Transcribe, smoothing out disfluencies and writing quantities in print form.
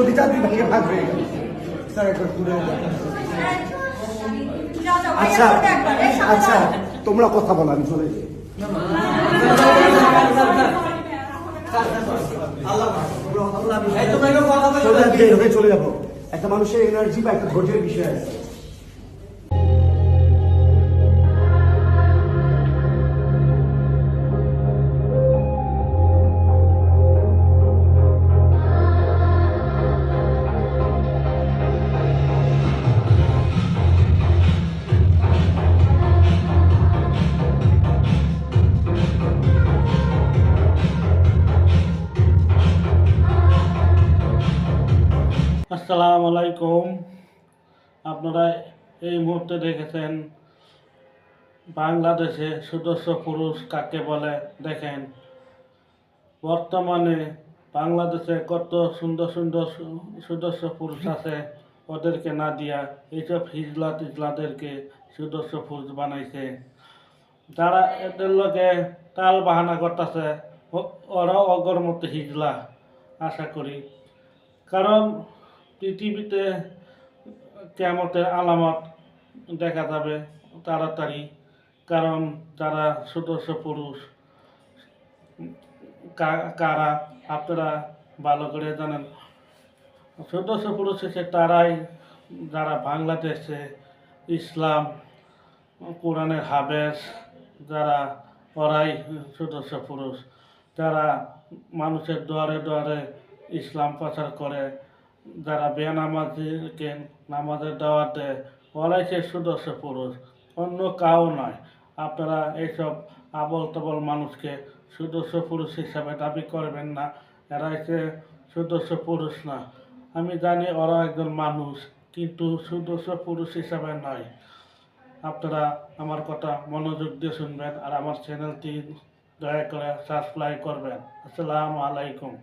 কলিজা দুই ভাগে ভাগ হয়ে গেল। স্যার একবার ঘুরে আচ্ছা আচ্ছা তোমরা কথা বলো, আমি চলে যাই। চলে যাবো। একটা মানুষের এনার্জি বা একটা ধৈর্যের বিষয় আছে। আসসালামু আলাইকুম। আপনারা এই মুহূর্তে দেখেছেন বাংলাদেশে সদস্য পুরুষ কাকে বলে। দেখেন বর্তমানে বাংলাদেশে কত সুন্দর সুন্দর সদস্য পুরুষ আছে, ওদেরকে না দিয়া এইসব হিজলা টিজলাদেরকে সদস্য পুরুষ বানাইছে। যারা এদের লোকে তাল বাহানা করতেছে ওরাও অগর মতো হিজলা আশা করি। কারণ পৃথিবীতে কিয়ামতের আলামত দেখা যাবে তাড়াতাড়ি। কারণ যারা সদস্য পুরুষ কারা আপনারা ভালো করে জানেন। সদস্য পুরুষ হচ্ছে তারাই যারা বাংলাদেশে ইসলাম কোরআনের হাফেজ, যারা ওরাই সদস্য পুরুষ। যারা মানুষের দুয়ারে দুয়ারে ইসলাম প্রচার করে, যারা বেনামাজিকে নামাজের দাওয়াত দেয়, ওরাই সে সদস্য পুরুষ, অন্য কাউ নয়। আপনারা এইসব আবল তাবল মানুষকে সদস্য পুরুষ হিসাবে দাবি করবেন না। এরা হচ্ছে সদস্য পুরুষ না। আমি জানি ওরা একজন মানুষ, কিন্তু সদস্য পুরুষ হিসাবে নয়। আপনারা আমার কথা মনোযোগ দিয়ে শুনবেন আর আমার চ্যানেলটি দয়া করে সাবস্ক্রাইব করবেন। আসসালামু আলাইকুম।